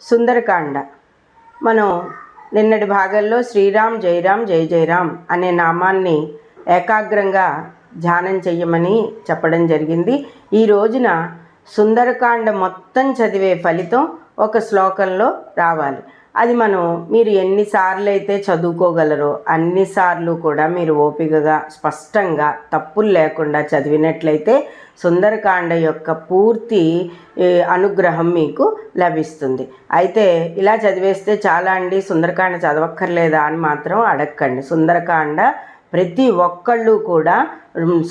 సుందరకాండ. మనం నిన్నటి భాగంలో శ్రీరామ్ జయరామ్ జయ జయరామ్ అనే నామాన్ని ఏకాగ్రంగా ధ్యానం చెయ్యమని చెప్పడం జరిగింది. ఈ రోజున సుందరకాండ మొత్తం చదివే ఫలితం ఒక శ్లోకంలో రావాలి. అది మీరు ఎన్నిసార్లు అయితే చదువుకోగలరో అన్నిసార్లు కూడా మీరు ఓపికగా స్పష్టంగా తప్పులు లేకుండా చదివినట్లయితే సుందరకాండ యొక్క పూర్తి అనుగ్రహం మీకు లభిస్తుంది. అయితే ఇలా చదివేస్తే చాలా అండి, సుందరకాండ చదవక్కర్లేదా అని మాత్రం అడగకండి. సుందరకాండ ప్రతి ఒక్కళ్ళు కూడా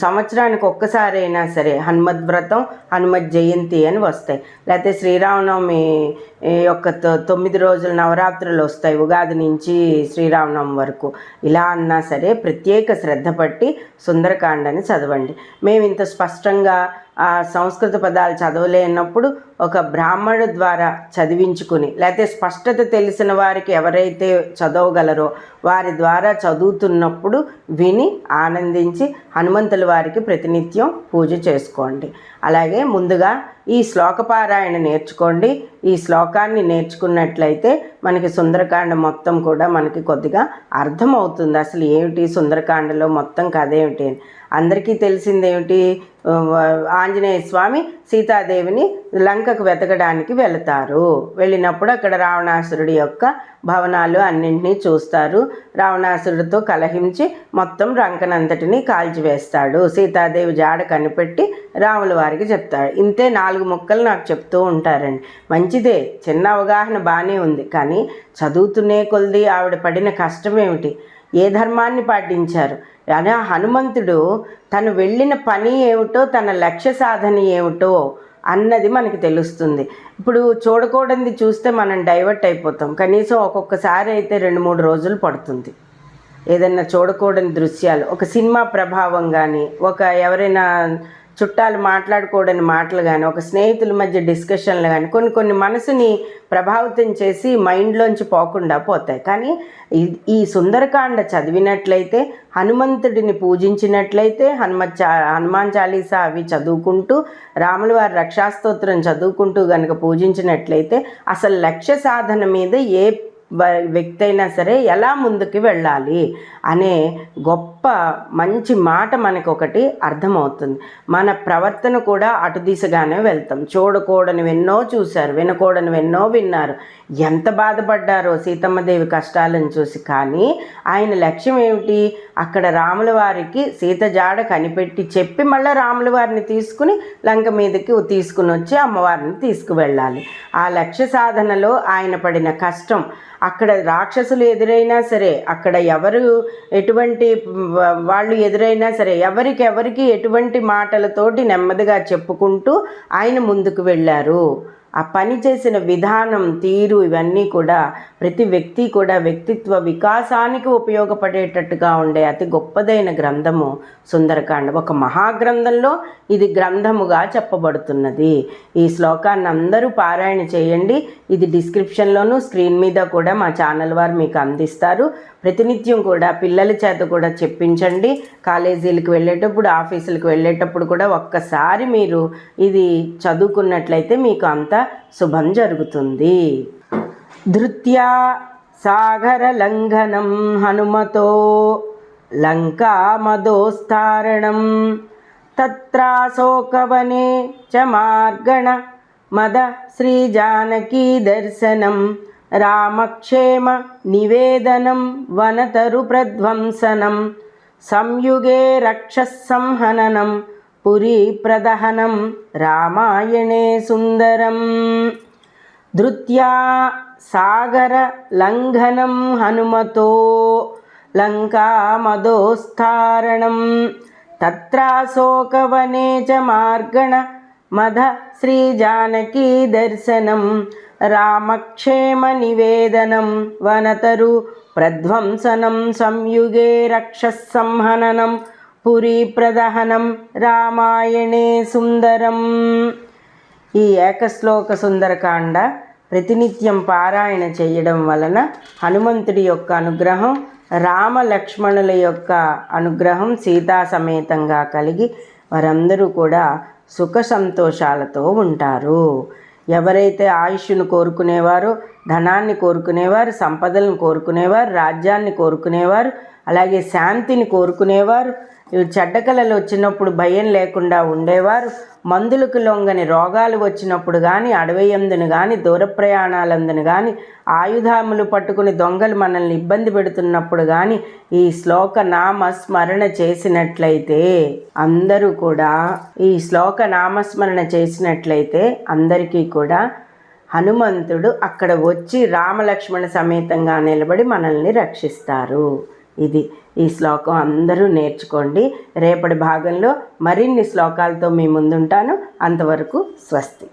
సంవత్సరానికి ఒక్కసారైనా సరే హనుమద్ వ్రతం, హనుమత్ జయంతి అని వస్తాయి, లేకపోతే శ్రీరామనవమి యొక్క 9 రోజుల నవరాత్రులు వస్తాయి, ఉగాది నుంచి శ్రీరామనవమి వరకు. ఇలా అన్నా సరే ప్రత్యేక శ్రద్ధ పట్టి సుందరకాండని చదవండి. మేము ఇంత స్పష్టంగా ఆ సంస్కృత పదాలు చదవలేనప్పుడు ఒక బ్రాహ్మణుడు ద్వారా చదివించుకుని, లేకపోతే స్పష్టత తెలిసిన వారికి ఎవరైతే చదవగలరో వారి ద్వారా చదువుతున్నప్పుడు విని ఆనందించి హనుమంతుల వారికి ప్రతినిత్యం పూజ చేసుకోండి. అలాగే ముందుగా ఈ శ్లోకపారాయణ నేర్చుకోండి. ఈ శ్లోకాన్ని నేర్చుకున్నట్లయితే మనకి సుందరకాండ మొత్తం కూడా మనకి కొద్దిగా అర్థమవుతుంది. అసలు ఏమిటి సుందరకాండలో మొత్తం కథ ఏమిటి అని. అందరికీ తెలిసిందేమిటి, ఆంజనేయ స్వామి సీతాదేవిని లంకకు వెతకడానికి వెళతారు. వెళ్ళినప్పుడు అక్కడ రావణాసురుడి యొక్క భవనాలు అన్నింటినీ చూస్తారు. రావణాసురుడితో కలహించి మొత్తం లంకనంతటిని కాల్చివేస్తాడు. సీతాదేవి జాడ కనిపెట్టి రాముల వారికి చెప్తాడు. ఇంతే 4 ముక్కలు నాకు చెప్తూ ఉంటారండి. మంచిదే, చిన్న అవగాహన బాగానే ఉంది, కానీ చదువుతునే కొలది ఆవిడ పడిన కష్టం ఏమిటి, ఏ ధర్మాన్ని పాటించారు అని హనుమంతుడు తను వెళ్ళిన పని ఏమిటో, తన లక్ష్య సాధన ఏమిటో అన్నది మనకి తెలుస్తుంది. ఇప్పుడు చూడకూడనిది చూస్తే మనం డైవర్ట్ అయిపోతాం. కనీసం ఒక్కొక్కసారి అయితే 2-3 రోజులు పడుతుంది ఏదైనా చూడకూడని దృశ్యాలు. ఒక సినిమా ప్రభావం కానీ, ఒక ఎవరైనా చుట్టాలు మాట్లాడుకోవడని మాటలు కానీ, ఒక స్నేహితుల మధ్య డిస్కషన్లు కానీ కొన్ని మనసుని ప్రభావితం చేసి మైండ్లోంచి పోకుండా పోతాయి. కానీ ఈ సుందరకాండ చదివినట్లయితే, హనుమంతుడిని పూజించినట్లయితే, హనుమాన్ చాలీసా అవి చదువుకుంటూ, రాముల వారి రక్షాస్తోత్రం చదువుకుంటూ కనుక పూజించినట్లయితే అసలు లక్ష్య సాధన మీద ఏ వ్యక్తి అయినా సరే ఎలా ముందుకు వెళ్ళాలి అనే గొప్ప మంచి మాట మనకు ఒకటి అర్థమవుతుంది. మన ప్రవర్తన కూడా అటు దిశగానే వెళ్తాం. చూడకూడనివెన్నో చూశారు, వినకూడనివెన్నో విన్నారు, ఎంత బాధపడ్డారో సీతమ్మదేవి కష్టాలను చూసి. కానీ ఆయన లక్ష్యం ఏమిటి, అక్కడ రాముల వారికి సీత జాడ కనిపెట్టి చెప్పి మళ్ళీ రాముల వారిని తీసుకుని లంక మీదకి తీసుకుని వచ్చి అమ్మవారిని తీసుకువెళ్ళాలి. ఆ లక్ష్య సాధనలో ఆయన పడిన కష్టం, అక్కడ రాక్షసులు ఎదురైనా సరే, అక్కడ ఎవరు ఎటువంటి వాళ్ళు ఎదురైనా సరే, ఎవరికి ఎటువంటి మాటలతోటి నెమ్మదిగా చెప్పుకుంటూ ఆయన ముందుకు వెళ్ళారు. ఆ పని చేసిన విధానం, తీరు, ఇవన్నీ కూడా ప్రతి వ్యక్తి కూడా వ్యక్తిత్వ వికాసానికి ఉపయోగపడేటట్టుగా ఉండే అతి గొప్పదైన గ్రంథము సుందరకాండ. ఒక మహాగ్రంథంలో ఇది గ్రంథముగా చెప్పబడుతున్నది. ఈ శ్లోకాన్ని అందరూ పారాయణ చేయండి. ఇది డిస్క్రిప్షన్లోనూ స్క్రీన్ మీద కూడా మా ఛానల్ వారు మీకు అందిస్తారు. ప్రతినిత్యం కూడా పిల్లల చేత కూడా చెప్పించండి. కాలేజీలకు వెళ్ళేటప్పుడు, ఆఫీసులకు వెళ్ళేటప్పుడు కూడా ఒక్కసారి మీరు ఇది చదువుకున్నట్లయితే మీకు అంతా శుభం జరుగుతుంది. ధృత్యా సాగర లంఘనం హనుమతో లంకామదోస్తారణం తత్రాశోకవనే చ మార్గణ మద శ్రీజానకీ దర్శనం రామక్షేమ నివేదనం వనతరు ప్రధ్వంసనం సంయుగే రక్షస్సంహననం పురీ ప్రదహనం రామాయణే సుందరం. ధృత్యా సాగర లంఘనం హనుమతో లంకామదోస్తారణం తత్రాశోకవనే చ మార్గణ మద శ్రీజానకీ దర్శనం రామక్షేమ నివేదనం వనతరు ప్రధ్వంసనం సంయుగే రక్షస్సంహననం పురీ ప్రదహనం రామాయణే సుందరం. ఈ ఏకశ్లోక సుందరకాండ ప్రతినిత్యం పారాయణ చేయడం వలన హనుమంతుడి యొక్క అనుగ్రహం, రామ లక్ష్మణుల యొక్క అనుగ్రహం సీతా సమేతంగా కలిగి వారందరూ కూడా సుఖ సంతోషాలతో ఉంటారు. ఎవరైతే ఆయుష్ను కోరుకునేవారో, ధనాన్ని కోరుకునేవారు, సంపదలను కోరుకునేవారు, రాజ్యాన్ని కోరుకునేవారు, అలాగే శాంతిని కోరుకునేవారు, చెడ్డ కళలు వచ్చినప్పుడు భయం లేకుండా ఉండేవారు, మందులకు లొంగని రోగాలు వచ్చినప్పుడు కానీ, అడవయందును కానీ, దూర ప్రయాణాలందును కానీ, ఆయుధాములు పట్టుకుని దొంగలు మనల్ని ఇబ్బంది పెడుతున్నప్పుడు కానీ ఈ శ్లోక నామస్మరణ చేసినట్లయితే అందరూ కూడా ఈ శ్లోక నామస్మరణ చేసినట్లయితే అందరికీ కూడా హనుమంతుడు అక్కడ వచ్చి రామలక్ష్మణ సమేతంగా నిలబడి మనల్ని రక్షిస్తారు. ఇది ఈ శ్లోకం అందరూ నేర్చుకోండి. రేపటి భాగంలో మరిన్ని శ్లోకాలతో మీ ముందుంటాను. అంతవరకు స్వస్తి.